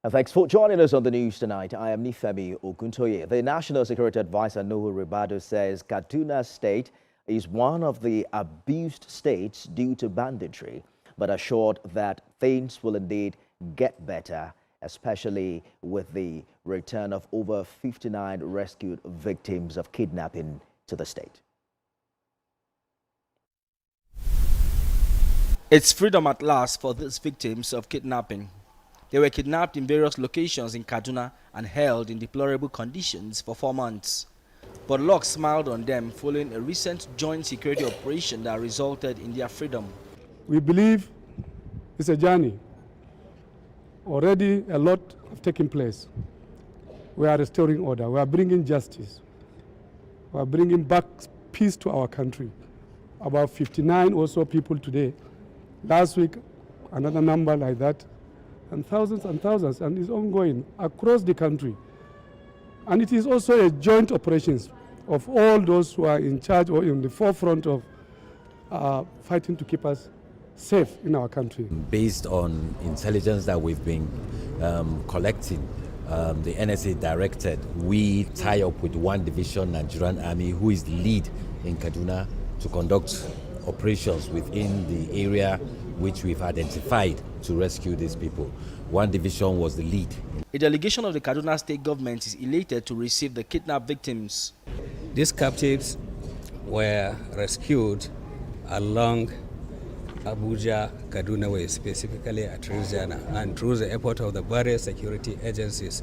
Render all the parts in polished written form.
Thanks for joining us on the news tonight. I am Nifemi Oguntoye. The National Security Advisor Nuhu Ribadu says Kaduna State is one of the abused states due to banditry, but assured that things will indeed get better, especially with the return of over 59 rescued victims of kidnapping to the state. It's freedom at last for these victims of kidnapping. They were kidnapped in various locations in Kaduna and held in deplorable conditions for 4 months. But luck smiled on them following a recent joint security operation that resulted in their freedom. We believe it's a journey. Already a lot have taken place. We are restoring order. We are bringing justice. We are bringing back peace to our country. About 59 or so people today. Last week, another number like that. And thousands, and it's ongoing across the country. And it is also a joint operations of all those who are in charge or in the forefront of fighting to keep us safe in our country. Based on intelligence that we've been collecting, the NSA directed, we tie up with one division Nigerian Army who is the lead in Kaduna to conduct operations within the area which we've identified to rescue these people. One division was the lead. A delegation of the Kaduna state government is elated to receive the kidnapped victims. These captives were rescued along Abuja-Kaduna way, specifically at Louisiana, and through the effort of the various security agencies.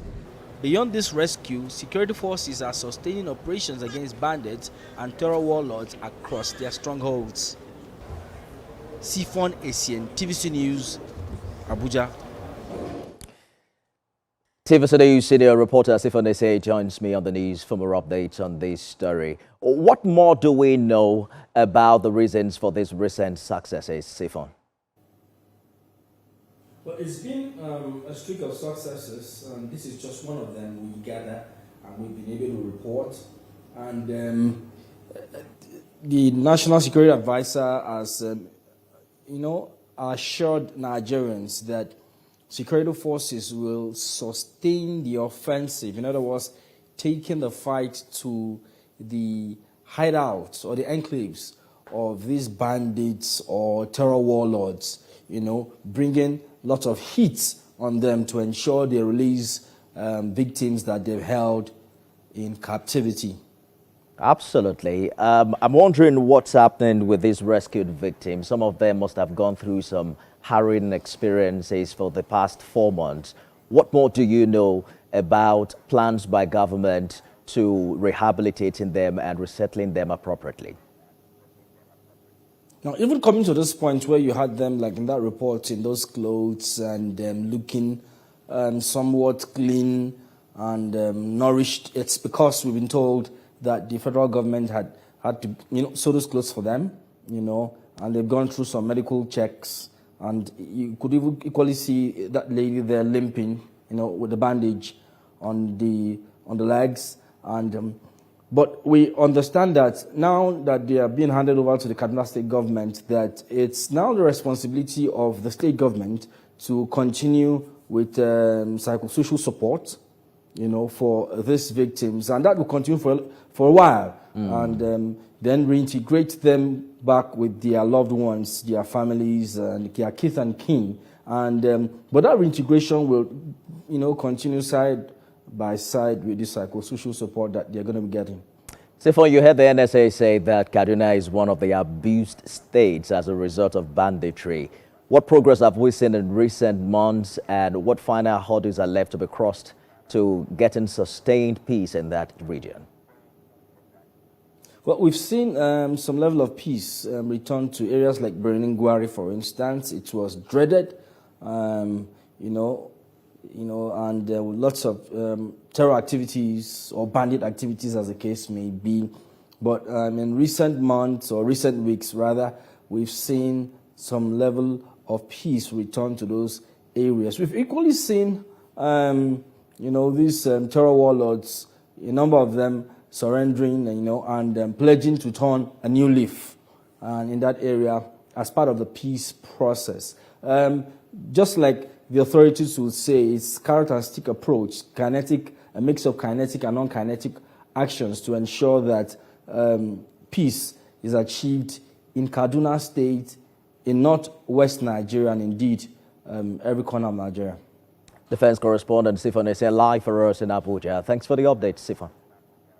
Beyond this rescue, security forces are sustaining operations against bandits and terror warlords across their strongholds. Sifon, Essien, TVC News, Abuja. TVC News senior reporter Sifon Essien joins me on the news for more updates on this story. What more do we know about the reasons for these recent successes, Sifon? Well, it's been a streak of successes, and this is just one of them we gather and we've been able to report. And the National Security Advisor has, assured Nigerians that security forces will sustain the offensive. In other words, taking the fight to the hideouts or the enclaves of these bandits or terror warlords, bringing lots of heat on them to ensure they release victims that they've held in captivity. Absolutely. I'm wondering what's happening with these rescued victims. Some of them must have gone through some harrowing experiences for the past 4 months. What more do you know about plans by government to rehabilitating them and resettling them appropriately? Now, even coming to this point where you had them, like in that report, in those clothes and looking somewhat clean and nourished, it's because we've been told that the federal government had to, sew those clothes for them, and they've gone through some medical checks. And you could even equally see that lady there limping, with the bandage on the legs. And but we understand that now that they are being handed over to the Kaduna state government, that it's now the responsibility of the state government to continue with psychosocial support, for these victims, and that will continue for a while, and then reintegrate them back with their loved ones, their families, and their kith and kin. And but that reintegration will, continue side by side with the psychosocial support that they're going to be getting. Sifon, you heard the NSA say that Kaduna is one of the abused states as a result of banditry. What progress have we seen in recent months, and what final hurdles are left to be crossed to getting sustained peace in that region? Well, we've seen some level of peace return to areas like Birnin Gwari, for instance. It was dreaded, and lots of terror activities or bandit activities, as the case may be. But in recent months, or recent weeks rather, we've seen some level of peace return to those areas. We've equally seen, these terror warlords, a number of them surrendering, and pledging to turn a new leaf in that area as part of the peace process. Just like the authorities will say it's characteristic approach, a mix of kinetic and non-kinetic actions to ensure that peace is achieved in Kaduna State, in northwest Nigeria, and indeed every corner of Nigeria. Defense correspondent Sifon Essien live for us in Abuja. Thanks for the update, Sifon.